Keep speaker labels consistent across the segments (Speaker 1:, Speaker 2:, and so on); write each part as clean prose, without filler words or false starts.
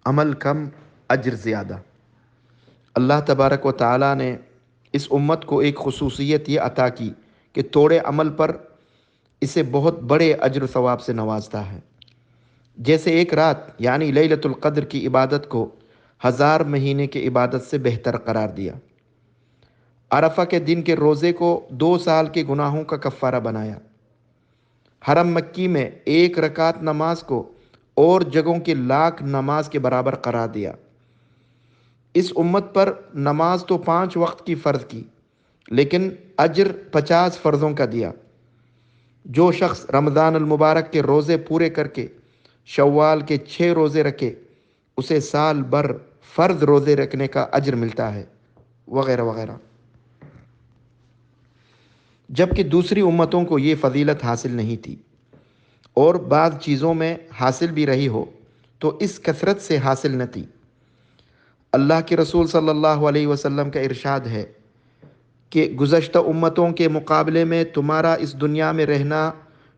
Speaker 1: عمل کم اجر زیادہ۔ اللہ تبارک و تعالیٰ نے اس امت کو ایک خصوصیت یہ عطا کی کہ تھوڑے عمل پر اسے بہت بڑے اجر و ثواب سے نوازتا ہے۔ جیسے ایک رات یعنی لیلۃ القدر کی عبادت کو 1000 مہینے کی عبادت سے بہتر قرار دیا، عرفہ کے دن کے روزے کو 2 سال کے گناہوں کا کفارہ بنایا، حرم مکی میں 1 رکعت نماز کو اور جگہوں کی 1,00,000 نماز کے برابر قرار دیا۔ اس امت پر نماز تو 5 وقت کی فرض کی، لیکن اجر 50 فرضوں کا دیا۔ جو شخص رمضان المبارک کے روزے پورے کر کے شوال کے 6 روزے رکھے، اسے سال بھر فرض روزے رکھنے کا اجر ملتا ہے، وغیرہ وغیرہ۔ جبکہ دوسری امتوں کو یہ فضیلت حاصل نہیں تھی، اور بعض چیزوں میں حاصل بھی رہی ہو تو اس کثرت سے حاصل نہ تھی۔ اللہ کے رسول صلی اللہ علیہ وسلم کا ارشاد ہے کہ گزشتہ امتوں کے مقابلے میں تمہارا اس دنیا میں رہنا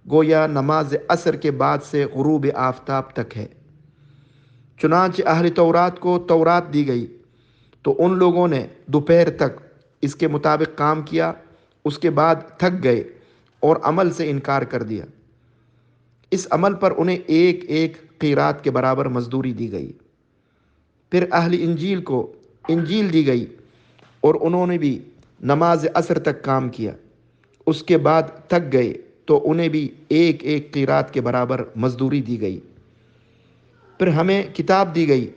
Speaker 1: گویا نماز عصر کے بعد سے غروب آفتاب تک ہے۔ چنانچہ اہل تورات کو تورات دی گئی تو ان لوگوں نے دوپہر تک اس کے مطابق کام کیا، اس کے بعد تھک گئے اور عمل سے انکار کر دیا۔ اس عمل پر انہیں ایک ایک قیرات کے برابر مزدوری دی گئی۔ پھر اہل انجیل کو انجیل دی گئی اور انہوں نے بھی نماز عصر تک کام کیا، اس کے بعد تھک گئے تو انہیں بھی ایک ایک قیرات کے برابر مزدوری دی گئی۔ پھر ہمیں کتاب دی گئی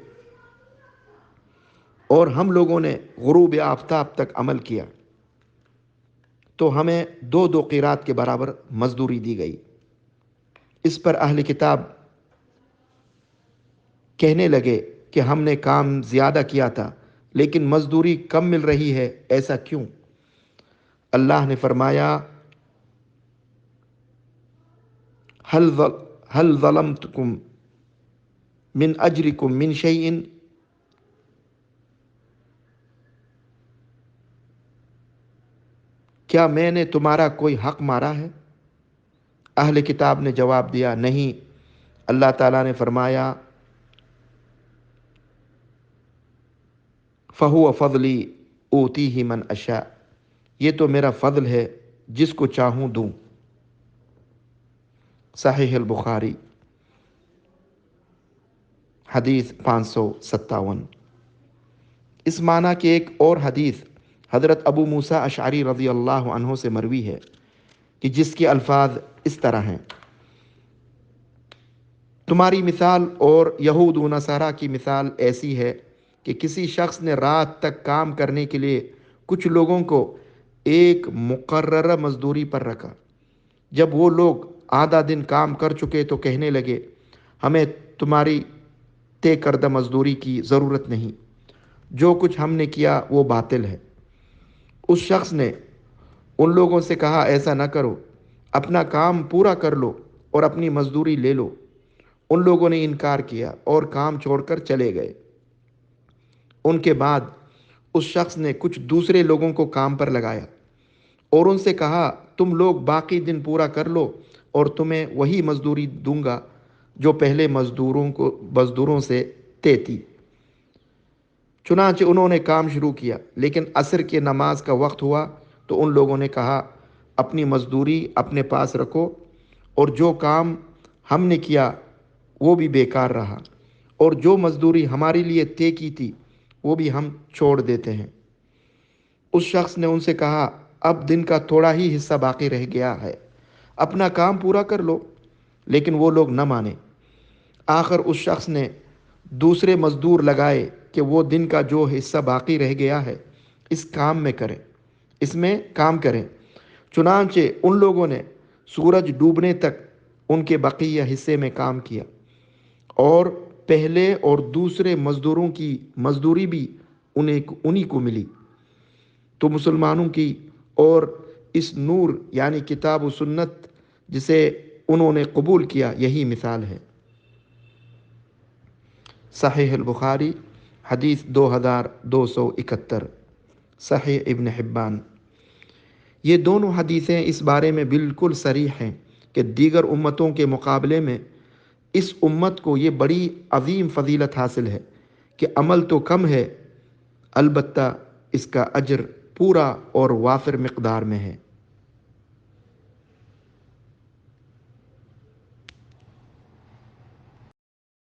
Speaker 1: اور ہم لوگوں نے غروب آفتاب تک عمل کیا تو ہمیں 2 قیرات کے برابر مزدوری دی گئی۔ اس پر اہل کتاب کہنے لگے کہ ہم نے کام زیادہ کیا تھا لیکن مزدوری کم مل رہی ہے، ایسا کیوں؟ اللہ نے فرمایا، هل ظلمتکم من اجرکم من شیء، کیا میں نے تمہارا کوئی حق مارا ہے؟ اہل کتاب نے جواب دیا، نہیں۔ اللہ تعالیٰ نے فرمایا، فَهُوَ فَضْلِي أُوتِيهِ مَنْ أَشَاءُ، یہ تو میرا فضل ہے، جس کو چاہوں دوں۔ صحیح البخاری حدیث 557۔ اس معنی کی ایک اور حدیث حضرت ابو موسیٰ اشعری رضی اللہ عنہ سے مروی ہے کہ جس کے الفاظ اس طرح ہیں، تمہاری مثال اور یہود و نصارہ کی مثال ایسی ہے کہ کسی شخص نے رات تک کام کرنے کے لیے کچھ لوگوں کو ایک مقررہ مزدوری پر رکھا۔ جب وہ لوگ آدھا دن کام کر چکے تو کہنے لگے، ہمیں تمہاری طے کردہ مزدوری کی ضرورت نہیں، جو کچھ ہم نے کیا وہ باطل ہے۔ اس شخص نے ان لوگوں سے کہا، ایسا نہ کرو، اپنا کام پورا کر لو اور اپنی مزدوری لے لو۔ ان لوگوں نے انکار کیا اور کام چھوڑ کر چلے گئے۔ ان کے بعد اس شخص نے کچھ دوسرے لوگوں کو کام پر لگایا اور ان سے کہا، تم لوگ باقی دن پورا کر لو اور تمہیں وہی مزدوری دوں گا جو پہلے مزدوروں سے طے تھی۔ چنانچہ انہوں نے کام شروع کیا، لیکن عصر کی نماز کا وقت ہوا تو ان لوگوں نے کہا، اپنی مزدوری اپنے پاس رکھو اور جو کام ہم نے کیا وہ بھی بیکار رہا، اور جو مزدوری ہمارے لیے طے کی تھی وہ بھی ہم چھوڑ دیتے ہیں۔ اس شخص نے ان سے کہا، اب دن کا تھوڑا ہی حصہ باقی رہ گیا ہے، اپنا کام پورا کر لو۔ لیکن وہ لوگ نہ مانے۔ آخر اس شخص نے دوسرے مزدور لگائے کہ وہ دن کا جو حصہ باقی رہ گیا ہے اس میں کام کریں۔ چنانچہ ان لوگوں نے سورج ڈوبنے تک ان کے بقیہ حصے میں کام کیا، اور پہلے اور دوسرے مزدوروں کی مزدوری بھی انہی کو ملی۔ تو مسلمانوں کی اور اس نور یعنی کتاب و سنت جسے انہوں نے قبول کیا، یہی مثال ہے۔ صحیح البخاری حدیث 2271، صحیح ابن حبان۔ یہ دونوں حدیثیں اس بارے میں بالکل صریح ہیں کہ دیگر امتوں کے مقابلے میں اس امت کو یہ بڑی عظیم فضیلت حاصل ہے کہ عمل تو کم ہے، البتہ اس کا اجر پورا اور وافر مقدار میں ہے۔